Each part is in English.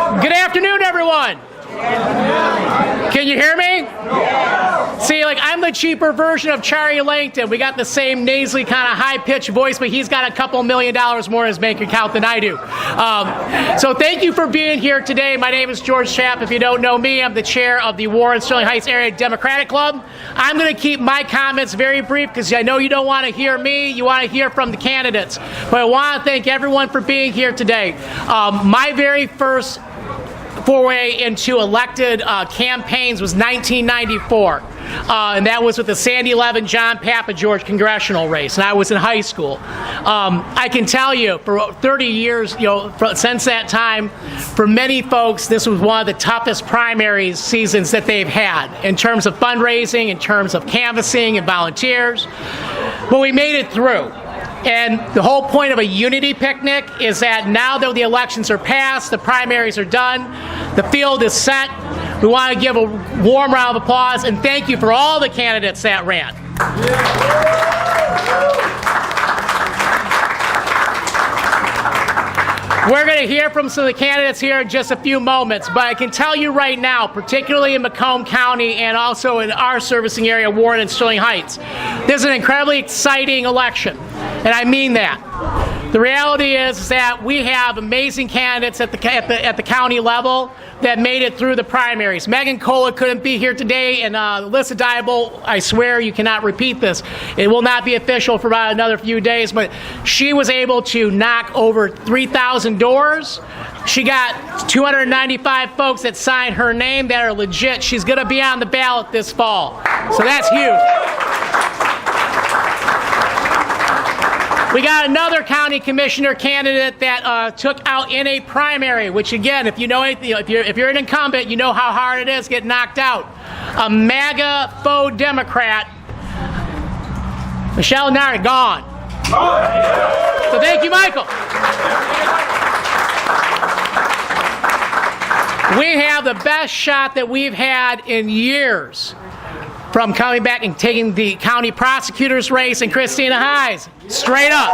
Good afternoon, everyone. Can you hear me? See, I'm the cheaper version of Charlie Langton. We got the same nasally kind of high-pitched voice, but he's got a couple $1 million more in his bank account than I do. So thank you for being here today. My name is George Chapp. If you don't know me, I'm the chair of the Warren Sterling Heights Area Democratic Club. I'm going to keep my comments very brief because I know you don't want to hear me. You want to hear from the candidates. But I want to thank everyone for being here today. My very first foray into elected campaigns was 1994. And that was with the Sandy Levin, John Papageorge congressional race, and I was in high school. I can tell you, for 30 years, since that time, for many folks, this was one of the toughest primaries seasons that they've had in terms of fundraising, in terms of canvassing and volunteers. But we made it through. And the whole point of a unity picnic is that now that the elections are passed, the primaries are done, the field is set, we want to give a warm round of applause and thank you for all the candidates that ran. We're going to hear from some of the candidates here in just a few moments, but I can tell you right now, particularly in Macomb County and also in our servicing area, Warren and Sterling Heights, this is an incredibly exciting election, and I mean that. The reality is that we have amazing candidates at the county level that made it through the primaries. Megan Cola couldn't be here today, and Alyssa Diable, I swear you cannot repeat this. It will not be official for about another few days, but she was able to knock over 3,000 doors. She got 295 folks that signed her name that are legit. She's going to be on the ballot this fall. So that's huge. We got another county commissioner candidate that took out in a primary, which again, if you know anything, if you're an incumbent, you know how hard it is to get knocked out. A MAGA faux Democrat, Michelle Nard, gone. So thank you, Michael. We have the best shot that we've had in years from coming back and taking the county prosecutor's race and Christina Hayes. Straight up.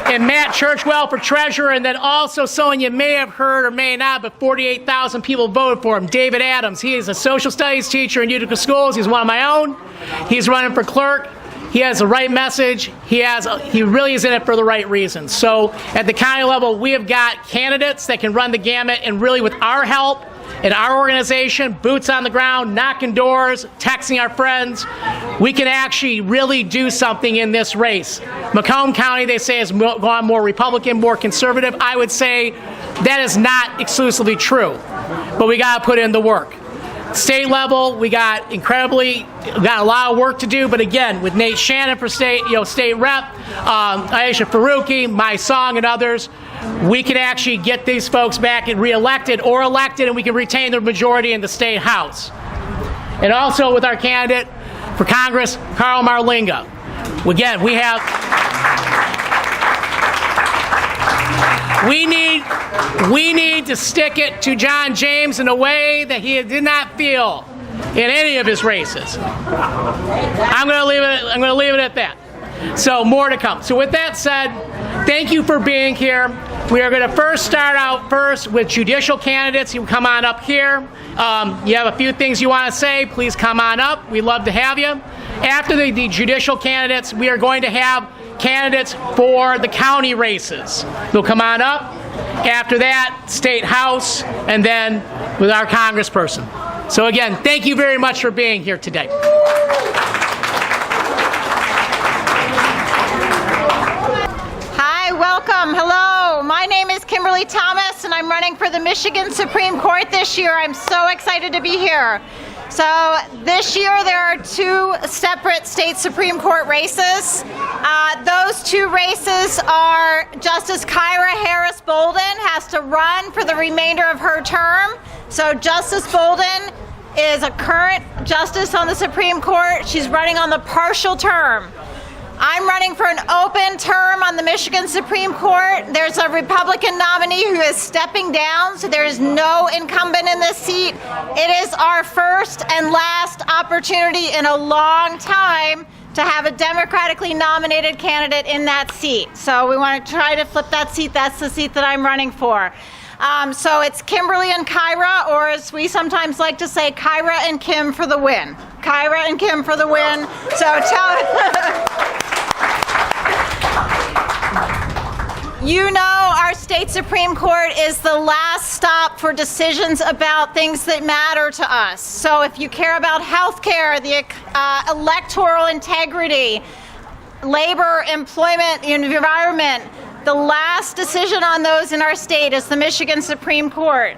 And Matt Churchwell for treasurer, and then also someone you may have heard or may not, but 48,000 people voted for him, David Adams. He is a social studies teacher in Utica Schools. He's one of my own. He's running for clerk. He has the right message. He really is in it for the right reasons. So at the county level, we have got candidates that can run the gamut, and really with our help, in our organization, boots on the ground, knocking doors, texting our friends, we can actually really do something in this race. Macomb County, they say, has gone more Republican, more conservative. I would say that is not exclusively true, but we got to put in the work. State level, we got a lot of work to do, but again, with Nate Shannon for state rep, Aisha Faruqi, My Song, and others, we can actually get these folks back and reelected or elected, and we can retain the majority in the state house. And also with our candidate for Congress, Carl Marlinga. Again, we need to stick it to John James in a way that he did not feel in any of his races. I'm going to leave it at that. So more to come. So with that said, thank you for being here. We are going to start out with judicial candidates. You come on up here. You have a few things you want to say, please come on up. We'd love to have you. After the judicial candidates, we are going to have candidates for the county races. They'll come on up. After that, State House, and then with our congressperson. So again, thank you very much for being here today. Hi, welcome. Hello. My name is Kimberly Thomas, and I'm running for the Michigan Supreme Court this year. I'm so excited to be here. So this year there are two separate state Supreme Court races. Those two races are Justice Kyra Harris Bolden has to run for the remainder of her term. So Justice Bolden is a current justice on the Supreme Court. She's running on the partial term. I'm running for an open term on the Michigan Supreme Court. There's a Republican nominee who is stepping down, so there is no incumbent in this seat. It is our first and last opportunity in a long time to have a democratically nominated candidate in that seat. So we want to try to flip that seat. That's the seat that I'm running for. So it's Kimberly and Kyra, or as we sometimes like to say, Kyra and Kim for the win. Kyra and Kim for the win. So you know, our state Supreme Court is the last stop for decisions about things that matter to us. So if you care about health care, the electoral integrity, labor, employment, the environment, the last decision on those in our state is the Michigan Supreme Court.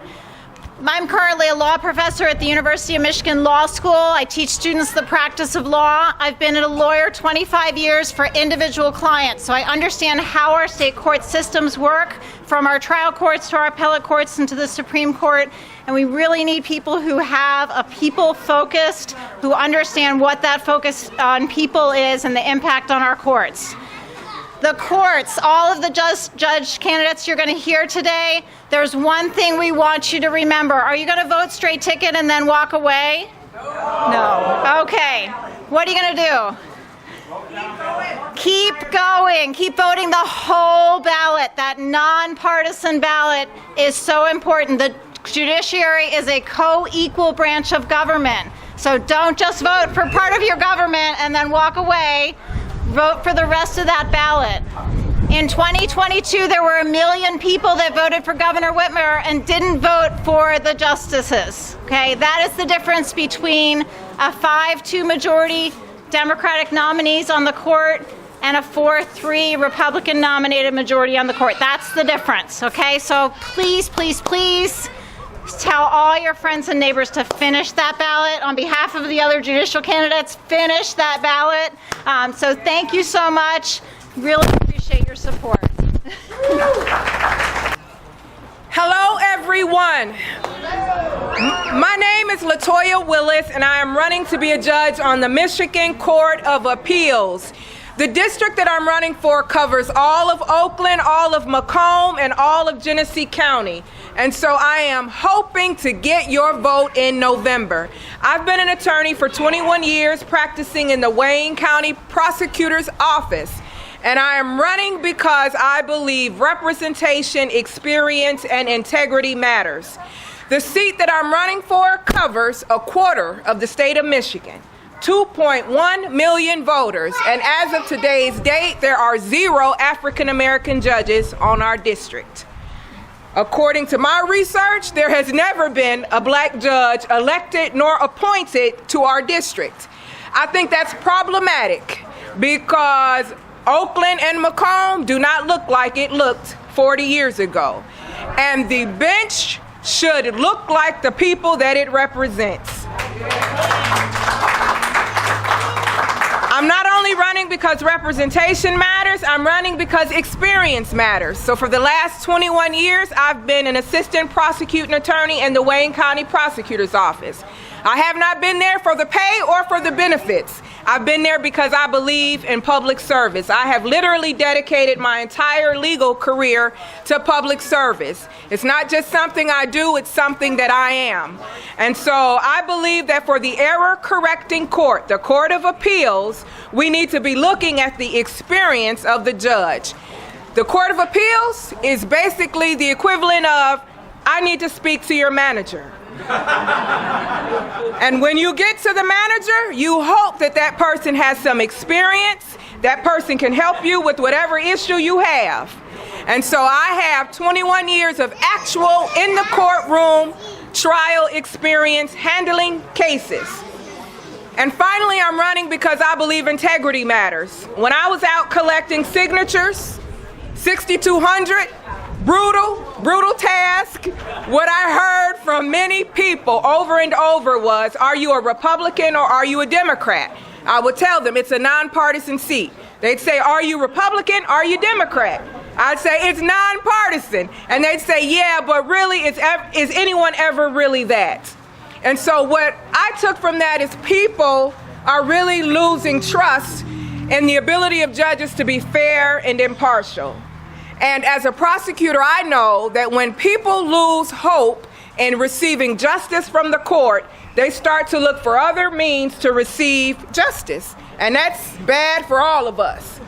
I'm currently a law professor at the University of Michigan Law School. I teach students the practice of law. I've been a lawyer 25 years for individual clients, so I understand how our state court systems work, from our trial courts to our appellate courts and to the Supreme Court. And we really need people who have a people-focused, who understand what that focus on people is and the impact on our courts. The courts, all of the judge candidates you're going to hear today, there's one thing we want you to remember. Are you going to vote straight ticket and then walk away? No. Okay. What are you going to do? Keep going. Keep voting the whole ballot. That nonpartisan ballot is so important. The judiciary is a co-equal branch of government. So don't just vote for part of your government and then walk away. Vote for the rest of that ballot. In 2022, there were 1 million people that voted for Governor Whitmer and didn't vote for the justices. Okay, that is the difference between a 5-2 majority Democratic nominees on the court and a 4-3 Republican nominated majority on the court. That's the difference. Okay, so please, please, please tell all your friends and neighbors to finish that ballot. On behalf of the other judicial candidates, finish that ballot. So thank you so much. Really appreciate your support. Hello, everyone. My name is LaToya Willis, and I am running to be a judge on the Michigan Court of Appeals. The district that I'm running for covers all of Oakland, all of Macomb, and all of Genesee County. And so I am hoping to get your vote in November. I've been an attorney for 21 years practicing in the Wayne County Prosecutor's Office. And I am running because I believe representation, experience, and integrity matters. The seat that I'm running for covers a quarter of the state of Michigan. 2.1 million voters, and as of today's date, there are 0 African American judges on our district. According to my research, there has never been a black judge elected nor appointed to our district. I think that's problematic because Oakland and Macomb do not look like it looked 40 years ago. And the bench should look like the people that it represents. I'm not only running because representation matters, I'm running because experience matters. So for the last 21 years, I've been an assistant prosecuting attorney in the Wayne County Prosecutor's Office. I have not been there for the pay or for the benefits. I've been there because I believe in public service. I have literally dedicated my entire legal career to public service. It's not just something I do, it's something that I am. And so I believe that for the error-correcting court, the Court of Appeals, we need to be looking at the experience of the judge. The Court of Appeals is basically the equivalent of, I need to speak to your manager. And when you get to the manager, you hope that that person has some experience, that person can help you with whatever issue you have. And so I have 21 years of actual in the courtroom trial experience handling cases. And finally, I'm running because I believe integrity matters. When I was out collecting signatures, 6,200, brutal task. What I heard from many people over and over was, are you a Republican or are you a Democrat? I would tell them it's a nonpartisan seat. They'd say, are you Republican? Are you Democrat? I'd say it's nonpartisan. And they'd say, yeah, but really, is anyone ever really that? And so what I took from that is people are really losing trust in the ability of judges to be fair and impartial. And as a prosecutor, I know that when people lose hope in receiving justice from the court, they start to look for other means to receive justice. and that's bad for all of us.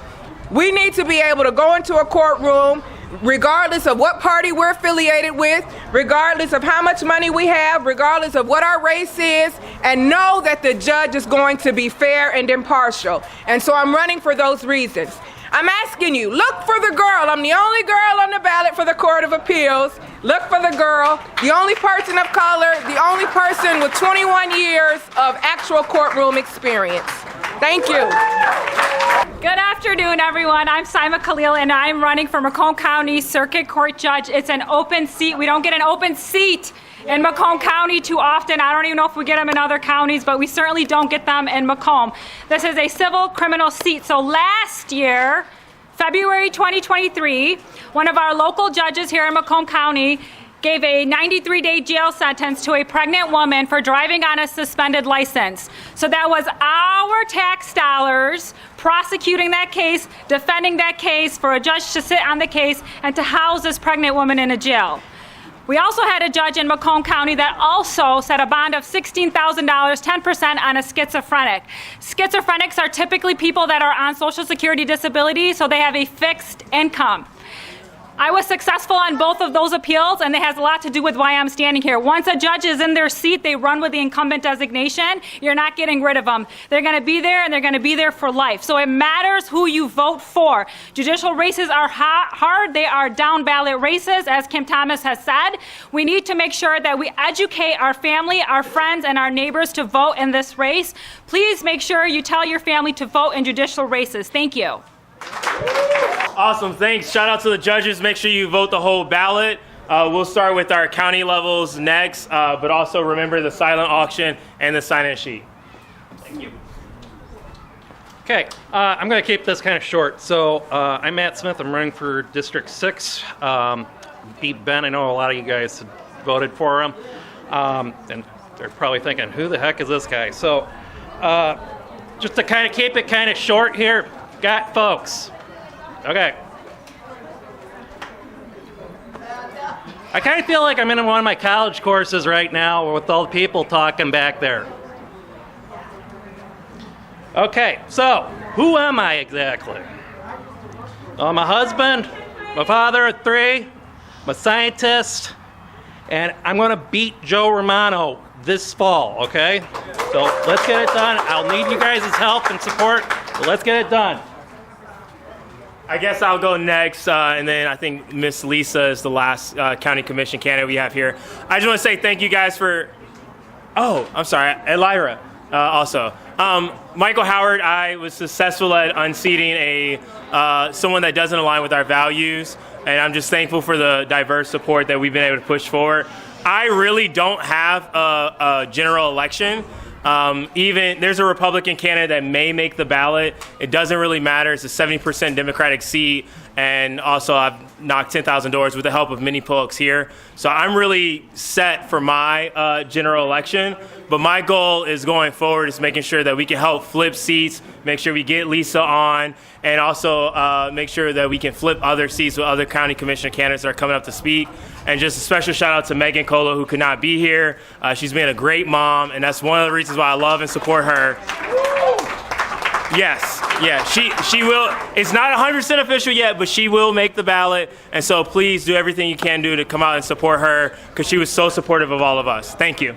We need to be able to go into a courtroom regardless of what party we're affiliated with, regardless of how much money we have, regardless of what our race is, and know that the judge is going to be fair and impartial. And so I'm running for those reasons. I'm asking you, look for the girl. I'm the only girl on the ballot for the Court of Appeals. Look for the girl, the only person of color, the only person with 21 years of actual courtroom experience. Thank you. Good afternoon, everyone. I'm Saima Khalil, and I'm running for Macomb County Circuit Court Judge. It's an open seat. We don't get an open seat in Macomb County too often. I don't even know if we get them in other counties, but we certainly don't get them in Macomb. This is a civil criminal seat. So last year, February 2023, one of our local judges here in Macomb County gave a 93-day jail sentence to a pregnant woman for driving on a suspended license. So that was our tax dollars prosecuting that case, defending that case, for a judge to sit on the case and to house this pregnant woman in a jail. We also had a judge in Macomb County that also set a bond of $16,000, 10% on a schizophrenic. Schizophrenics are typically people that are on Social Security disability, so they have a fixed income. I was successful on both of those appeals, and it has a lot to do with why I'm standing here. Once a judge is in their seat, they run with the incumbent designation. You're not getting rid of them. They're going to be there, and they're going to be there for life. So it matters who you vote for. Judicial races are hard. They are down ballot races, as Kim Thomas has said. We need to make sure that we educate our family, our friends, and our neighbors to vote in this race. Please make sure you tell your family to vote in judicial races. Thank you. Awesome, thanks. Shout out to the judges. Make sure you vote the whole ballot. We'll start with our county levels next, but also remember the silent auction and the sign-in sheet. Thank you. Okay, I'm going to keep this kind of short. So I'm Matt Smith. I'm running for District 6. Beat Ben. I know a lot of you guys voted for him. And they're probably thinking, who the heck is this guy? So just to kind of keep it kind of short here, got folks. Okay. I kind of feel like I'm in one of my college courses right now with all the people talking back there. Okay, so who am I exactly? I'm a husband, my father of 3, I'm a scientist, and I'm going to beat Joe Romano this fall, okay? So let's get it done. I'll need you guys' help and support, but let's get it done. I guess I'll go next, and then I think Miss Lisa is the last county commission candidate we have here. I just want to say thank you guys for, I'm sorry, Elira also. Michael Howard, I was successful at unseating someone that doesn't align with our values, and I'm just thankful for the diverse support that we've been able to push forward. I really don't have a general election. Even there's a Republican candidate that may make the ballot. It doesn't really matter. It's a 70% Democratic seat, and also I've knocked 10,000 doors with the help of many folks here. So I'm really set for my general election. But my goal is going forward is making sure that we can help flip seats, make sure we get Lisa on, and also make sure that we can flip other seats with other county commissioner candidates that are coming up to speak. And just a special shout out to Megan Colo, who could not be here. She's been a great mom, and that's one of the reasons why I love and support her. Yes, yeah, she will. It's not 100% official yet, but she will make the ballot. And so please do everything you can do to come out and support her, because she was so supportive of all of us. Thank you.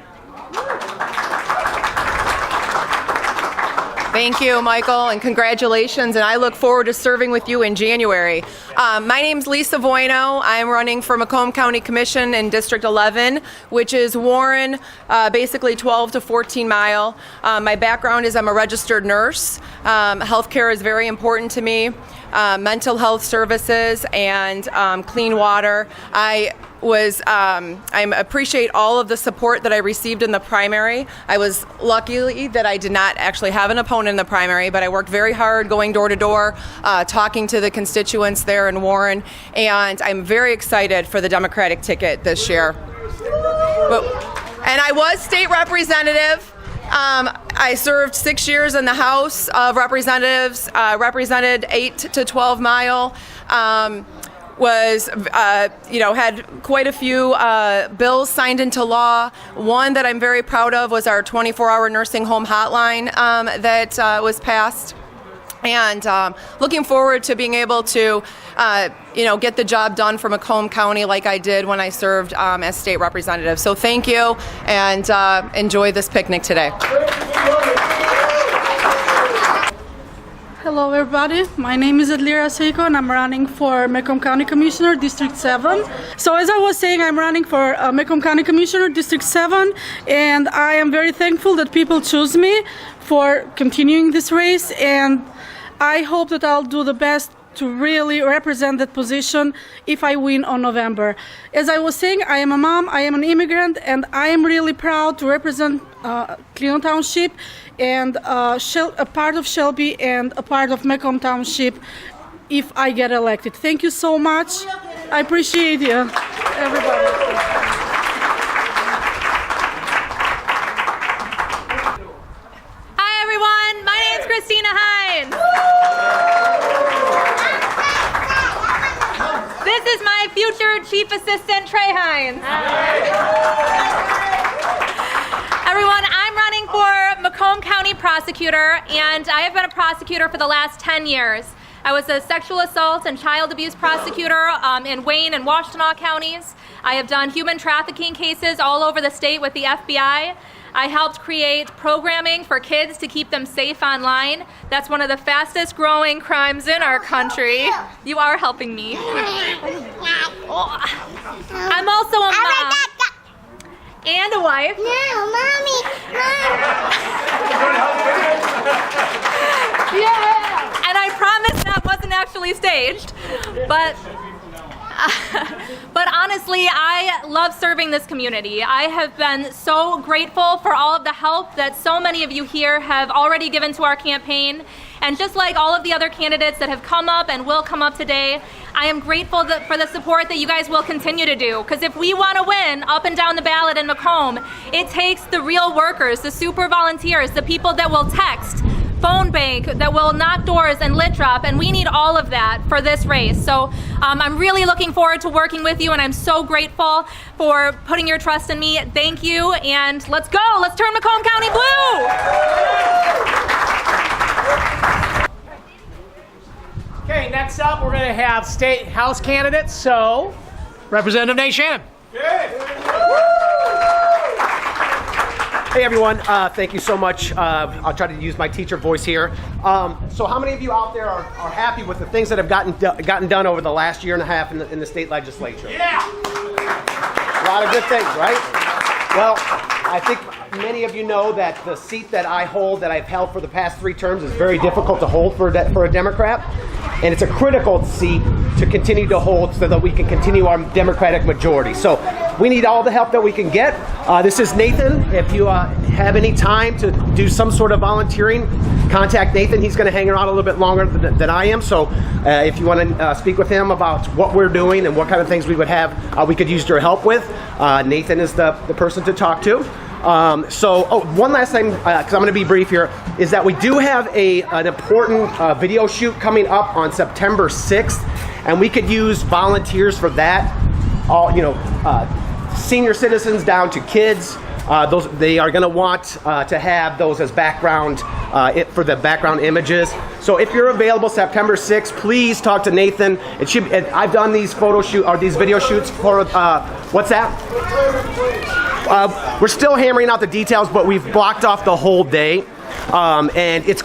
Thank you, Michael, and congratulations, and I look forward to serving with you in January. My name's Lisa Voino. I'm running for Macomb County Commission in District 11, which is Warren, basically 12 to 14 mile. My background is I'm a registered nurse. Healthcare is very important to me. Mental health services and clean water. I appreciate all of the support that I received in the primary. I was lucky that I did not actually have an opponent in the primary, but I worked very hard going door to door, talking to the constituents there in Warren, and I'm very excited for the Democratic ticket this year. And I was state representative. I served 6 years in the House of Representatives, represented 8 to 12 mile. was, had quite a few bills signed into law. One that I'm very proud of was our 24-hour nursing home hotline that was passed. And looking forward to being able to, get the job done for Macomb County like I did when I served as state representative. So thank you, and enjoy this picnic today. Hello everybody, my name is Adlira Seiko and I'm running for Macomb County Commissioner, District 7. So as I was saying, I'm running for Macomb County Commissioner, District 7, and I am very thankful that people choose me for continuing this race, and I hope that I'll do the best to really represent that position if I win on November. As I was saying, I am a mom, I am an immigrant, and I am really proud to represent Cleveland Township and a part of Shelby and a part of Macomb Township if I get elected. Thank you so much. I appreciate you, everybody. Hi everyone, my name's Christina Hines. This is my future Chief Assistant, Trey Hines. Everyone, I'm running for Macomb County Prosecutor, and I have been a prosecutor for the last 10 years. I was a sexual assault and child abuse prosecutor in Wayne and Washtenaw counties. I have done human trafficking cases all over the state with the FBI. I helped create programming for kids to keep them safe online. That's one of the fastest growing crimes in our country. You are helping me. I'm also a mom and a wife. No, Mommy. Yeah. And I promise that wasn't actually staged, but honestly, I love serving this community. I have been so grateful for all of the help that so many of you here have already given to our campaign. And just like all of the other candidates that have come up and will come up today, I am grateful for the support that you guys will continue to do. Because if we want to win up and down the ballot in Macomb, it takes the real workers, the super volunteers, the people that will text, phone bank, that will knock doors and lit drop, and we need all of that for this race. So I'm really looking forward to working with you, and I'm so grateful for putting your trust in me. Thank you, and let's go. Let's turn Macomb County blue. Okay, next up we're going to have State House candidates. So, Representative Nate Shannon. Hey everyone, thank you so much. I'll try to use my teacher voice here. So how many of you out there are happy with the things that have gotten done over the last year and a half in the state legislature? Yeah! A lot of good things, right? Well, I think many of you know that the seat that I hold, that I've held for the past 3 terms, is very difficult to hold for a Democrat. And it's a critical seat to continue to hold so that we can continue our Democratic majority. So we need all the help that we can get. This is Nathan. If you have any time to do some sort of volunteering, contact Nathan. He's going to hang around a little bit longer than I am. So if you want to speak with him about what we're doing and what kind of things we would have, we could use your help with, Nathan is the person to talk to. One last thing, because I'm going to be brief here, is that we do have an important video shoot coming up on September 6th, and we could use volunteers for that. Senior citizens down to kids. They are going to want to have those as background for the background images. So if you're available September 6th, please talk to Nathan. I've done these these video shoots for what's that? We're still hammering out the details, but we've blocked off the whole day. And it's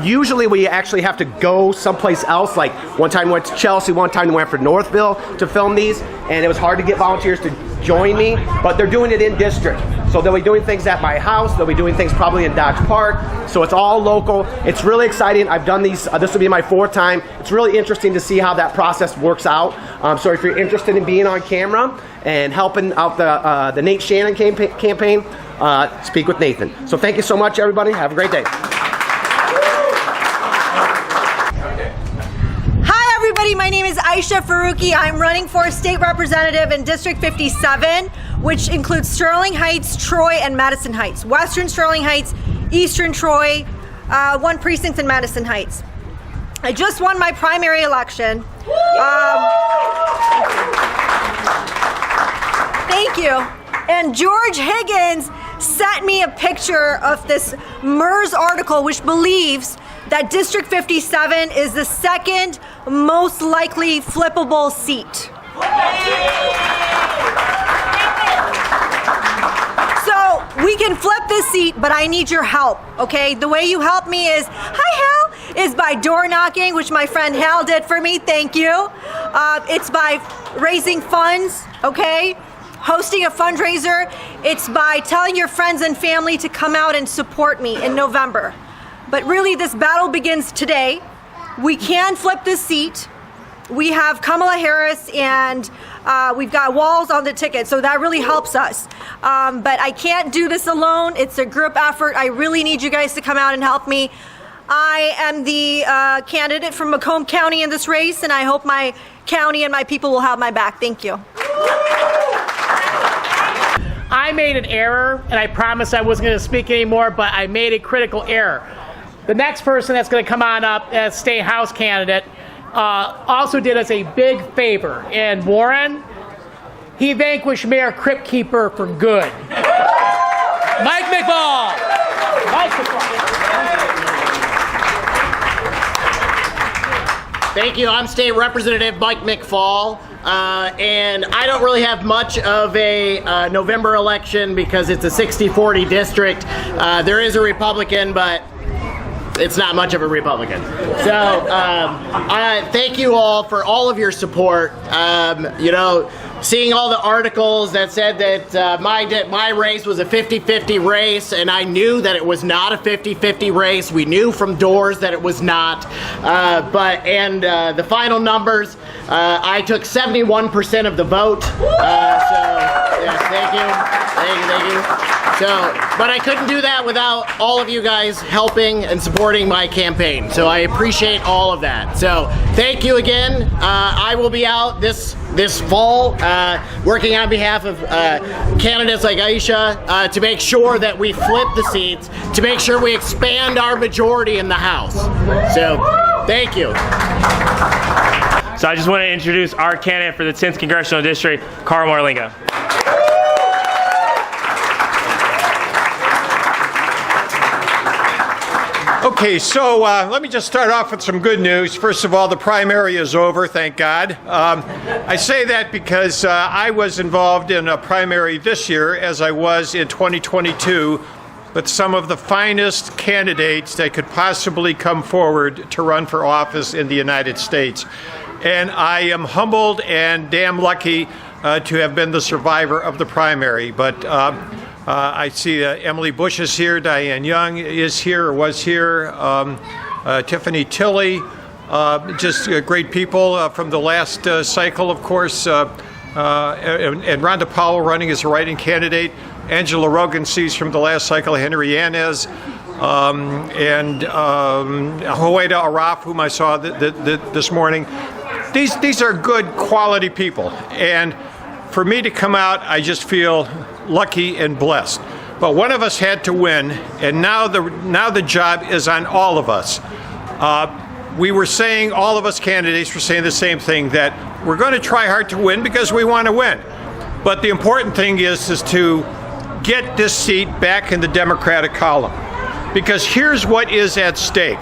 usually we actually have to go someplace else. Like one time we went to Chelsea, one time we went for Northville to film these, and it was hard to get volunteers to join me, but they're doing it in district. So they'll be doing things at my house, they'll be doing things probably in Dodge Park, so it's all local. It's really exciting. I've done these, this will be my 4th time. It's really interesting to see how that process works out. So if you're interested in being on camera and helping out the Nate Shannon campaign, speak with Nathan. So thank you so much, everybody. Have a great day. Hi, everybody. My name is Aisha Faruqi. I'm running for state representative in District 57, which includes Sterling Heights, Troy, and Madison Heights. Western Sterling Heights, Eastern Troy, 1 precinct in Madison Heights. I just won my primary election. Thank you. And George Higgins sent me a picture of this MERS article, which believes that District 57 is the second most likely flippable seat. So we can flip this seat, but I need your help, okay? The way you help me is, hi Hal, is by door knocking, which my friend Hal did for me, thank you. It's by raising funds, okay? Hosting a fundraiser. It's by telling your friends and family to come out and support me in November. But really, this battle begins today. We can flip this seat. We have Kamala Harris, and we've got Walz on the ticket, so that really helps us. But I can't do this alone. It's a group effort. I really need you guys to come out and help me. I am the candidate from Macomb County in this race, and I hope my county and my people will have my back. Thank you. I made an error, and I promised I wasn't going to speak anymore, but I made a critical error. The next person that's going to come on up as State House candidate also did us a big favor. And Warren, he vanquished Mayor Crypt-Keeper for good. Mike McFall. Mike McFall. Thank you. I'm State Representative Mike McFall. And I don't really have much of a November election because it's a 60-40 district. There is a Republican, but it's not much of a Republican. So thank you all for all of your support. You know, seeing all the articles that said that my race was a 50-50 race, and I knew that it was not a 50-50 race. We knew from doors that it was not. The final numbers, I took 71% of the vote. So yes, thank you. So, but I couldn't do that without all of you guys helping and supporting my campaign. So I appreciate all of that. So thank you again. I will be out this fall working on behalf of candidates like Aisha to make sure that we flip the seats, to make sure we expand our majority in the House. So thank you. So I just want to introduce our candidate for the 10th Congressional District, Carl Marlinga. Okay, so let me just start off with some good news. First of all, the primary is over, thank God. I say that because I was involved in a primary this year, as I was in 2022, with some of the finest candidates that could possibly come forward to run for office in the United States. And I am humbled and damn lucky to have been the survivor of the primary. But I see Emily Bush is here, Diane Young is here or was here, Tiffany Tilley, just great people from the last cycle, of course, and Rhonda Powell running as a write-in candidate, Angela Rogan sees from the last cycle, Henry Yanez, and Hoeda Araf, whom I saw this morning. These are good quality people, and for me to come out, I just feel lucky and blessed. But one of us had to win, and now the job is on all of us. We were saying, all of us candidates were saying the same thing, that we're going to try hard to win because we want to win. But the important thing is to get this seat back in the Democratic column. Because here's what is at stake.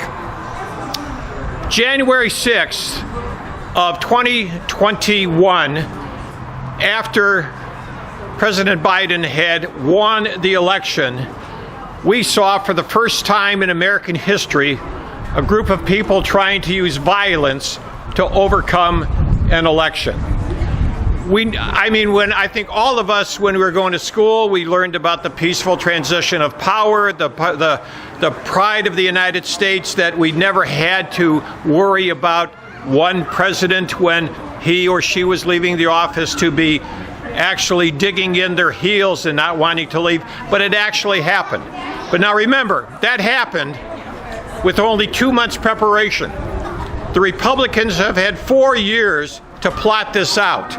January 6th of 2021, after President Biden had won the election, we saw for the first time in American history a group of people trying to use violence to overcome an election. I think all of us, when we were going to school, we learned about the peaceful transition of power, the pride of the United States, that we never had to worry about one president when he or she was leaving the office to be actually digging in their heels and not wanting to leave, but it actually happened. But now remember, that happened with only 2 months preparation. The Republicans have had 4 years to plot this out.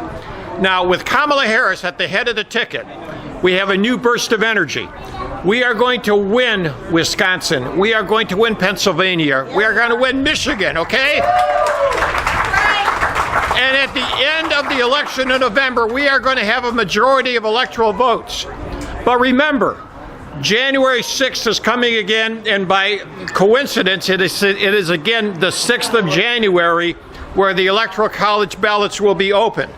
Now, with Kamala Harris at the head of the ticket, we have a new burst of energy. We are going to win Wisconsin. We are going to win Pennsylvania. We are going to win Michigan, okay? And at the end of the election in November, we are going to have a majority of electoral votes. But remember, January 6th is coming again, and by coincidence, it is again the 6th of January where the Electoral College ballots will be open.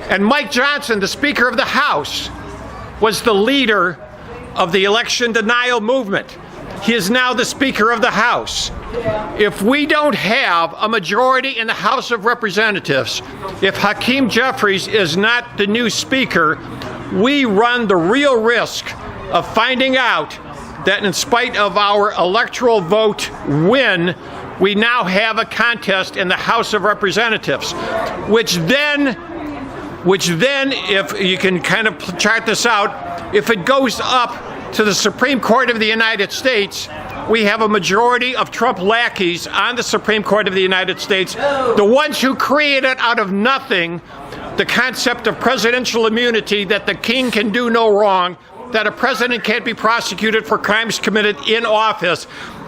And Mike Johnson, the Speaker of the House, was the leader of the election denial movement. He is now the Speaker of the House. If we don't have a majority in the House of Representatives, if Hakeem Jeffries is not the new Speaker, we run the real risk of finding out that in spite of our electoral vote win, we now have a contest in the House of Representatives, which then, if you can kind of chart this out, if it goes up to the Supreme Court of the United States, we have a majority of Trump lackeys on the Supreme Court of the United States, the ones who created out of nothing the concept of presidential immunity, that the king can do no wrong, that a president can't be prosecuted for crimes committed in office.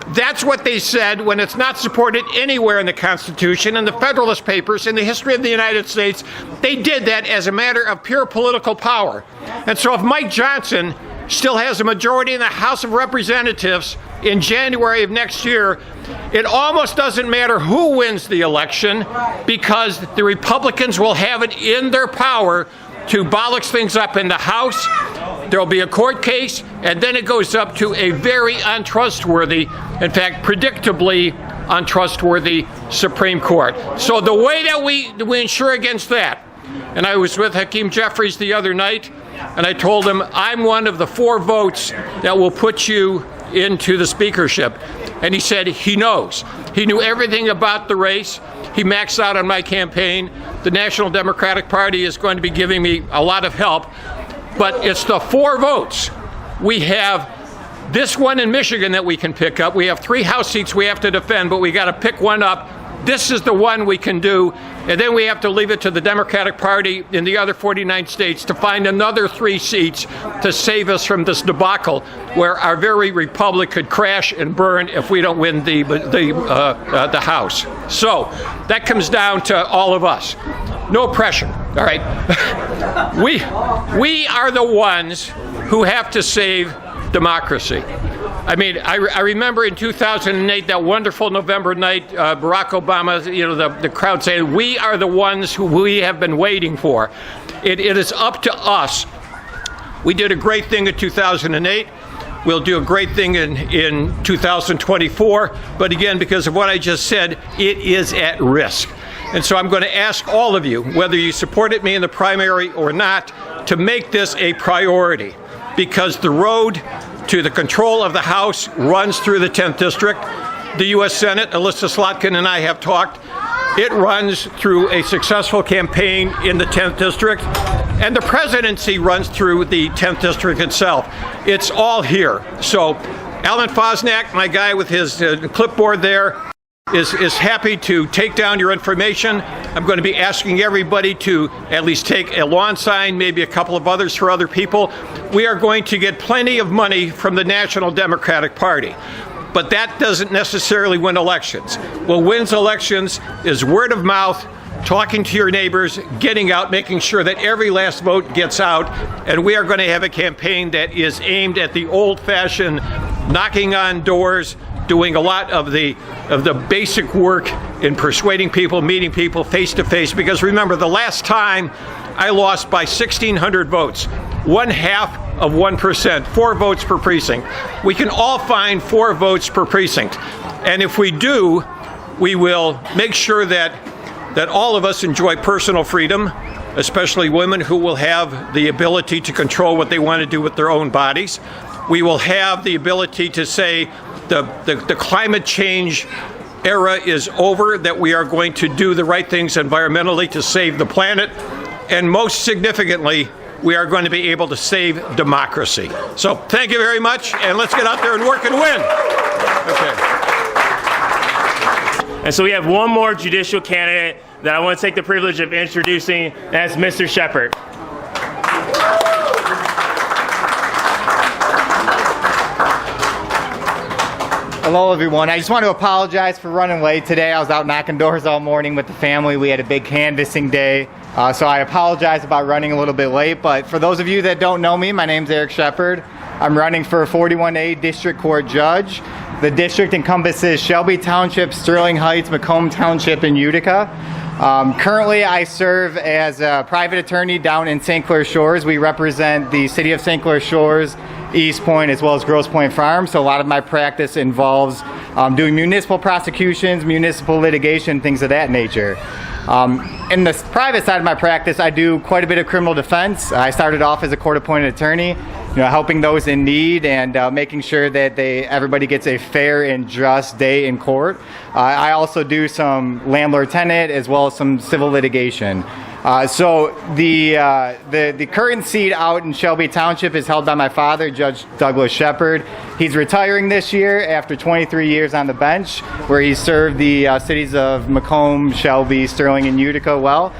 That's what they said when it's not supported anywhere in the Constitution, in the Federalist Papers, in the history of the United States. They did that as a matter of pure political power. And so if Mike Johnson still has a majority in the House of Representatives in January of next year, it almost doesn't matter who wins the election, because the Republicans will have it in their power to bollocks things up in the House. There'll be a court case, and then it goes up to a very untrustworthy, in fact, predictably untrustworthy Supreme Court. So the way that we ensure against that, and I was with Hakeem Jeffries the other night, and I told him, I'm one of the 4 votes that will put you into the speakership. And he said he knows. He knew everything about the race. He maxed out on my campaign. The National Democratic Party is going to be giving me a lot of help. But it's the 4 votes. We have this one in Michigan that we can pick up. We have 3 House seats we have to defend, but we got to pick one up. This is the one we can do, and then we have to leave it to the Democratic Party in the other 49 states to find another 3 seats to save us from this debacle where our very republic could crash and burn if we don't win the House. So that comes down to all of us. No pressure, all right? We are the ones who have to save democracy. I mean, I remember in 2008, that wonderful November night, Barack Obama, the crowd saying, we are the ones who we have been waiting for. It is up to us. We did a great thing in 2008. We'll do a great thing in 2024. But again, because of what I just said, it is at risk. And so I'm going to ask all of you, whether you supported me in the primary or not, to make this a priority, because the road to the control of the House runs through the 10th District. The U.S. Senate, Alyssa Slotkin and I have talked. It runs through a successful campaign in the 10th District. And the presidency runs through the 10th District itself. It's all here. So Alan Fosnack, my guy with his clipboard there, is happy to take down your information. I'm going to be asking everybody to at least take a lawn sign, maybe a couple of others for other people. We are going to get plenty of money from the National Democratic Party, but that doesn't necessarily win elections. What wins elections is word of mouth, talking to your neighbors, getting out, making sure that every last vote gets out, and we are going to have a campaign that is aimed at the old-fashioned knocking on doors, doing a lot of the basic work in persuading people, meeting people face to face. Because remember, the last time I lost by 1,600 votes, 0.5%, 4 votes per precinct. We can all find 4 votes per precinct. And if we do, we will make sure that all of us enjoy personal freedom, especially women who will have the ability to control what they want to do with their own bodies. We will have the ability to say the climate change era is over, that we are going to do the right things environmentally to save the planet, and most significantly, we are going to be able to save democracy. So thank you very much, and let's get out there and work and win. Okay. And so we have one more judicial candidate that I want to take the privilege of introducing, and that's Mr. Shepard. Hello, everyone. I just want to apologize for running late today. I was out knocking doors all morning with the family. We had a big canvassing day, so I apologize about running a little bit late. But for those of you that don't know me, my name's Eric Shepard. I'm running for 41A District Court Judge. The district encompasses Shelby Township, Sterling Heights, Macomb Township, and Utica. Currently, I serve as a private attorney down in St. Clair Shores. We represent the city of St. Clair Shores, East Point, as well as Grosse Pointe Farm. So a lot of my practice involves doing municipal prosecutions, municipal litigation, things of that nature. In the private side of my practice, I do quite a bit of criminal defense. I started off as a court-appointed attorney, helping those in need and making sure that everybody gets a fair and just day in court. I also do some landlord-tenant as well as some civil litigation. So the current seat out in Shelby Township is held by my father, Judge Douglas Shepard. He's retiring this year after 23 years on the bench, where he served the cities of Macomb, Shelby, Sterling, and Utica well.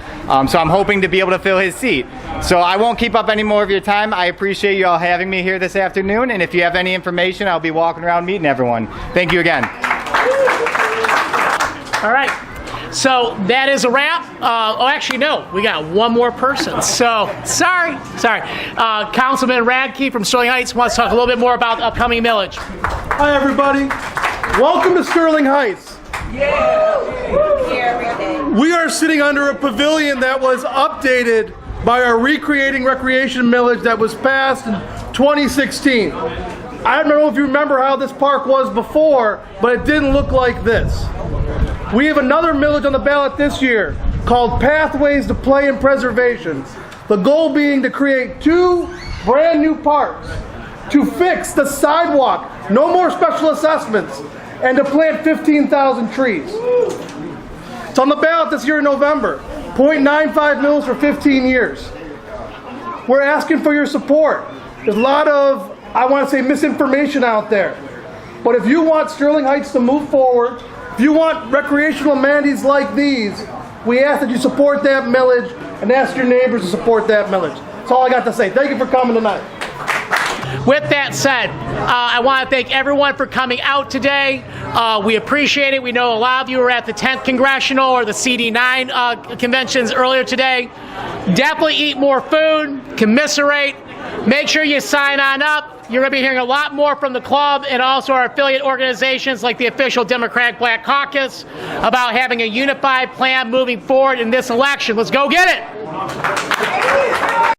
So I'm hoping to be able to fill his seat. So I won't keep up any more of your time. I appreciate you all having me here this afternoon, and if you have any information, I'll be walking around meeting everyone. Thank you again. All right. So that is a wrap. Actually, no, we got one more person. So, sorry. Councilman Radke from Sterling Heights wants to talk a little bit more about the upcoming millage. Hi, everybody. Welcome to Sterling Heights. We are sitting under a pavilion that was updated by our Recreating Recreation millage that was passed in 2016. I don't know if you remember how this park was before, but it didn't look like this. We have another millage on the ballot this year called Pathways to Play and Preservation. The goal being to create 2 brand new parks, to fix the sidewalk, no more special assessments, and to plant 15,000 trees. It's on the ballot this year in November. 0.95 mils for 15 years. We're asking for your support. There's a lot of, I want to say, misinformation out there. But if you want Sterling Heights to move forward, if you want recreational amenities like these, we ask that you support that millage and ask your neighbors to support that millage. That's all I got to say. Thank you for coming tonight. With that said, I want to thank everyone for coming out today. We appreciate it. We know a lot of you were at the 10th Congressional or the CD9 conventions earlier today. Definitely eat more food, commiserate. Make sure you sign on up. You're going to be hearing a lot more from the club and also our affiliate organizations like the official Democratic Black Caucus about having a unified plan moving forward in this election. Let's go get it.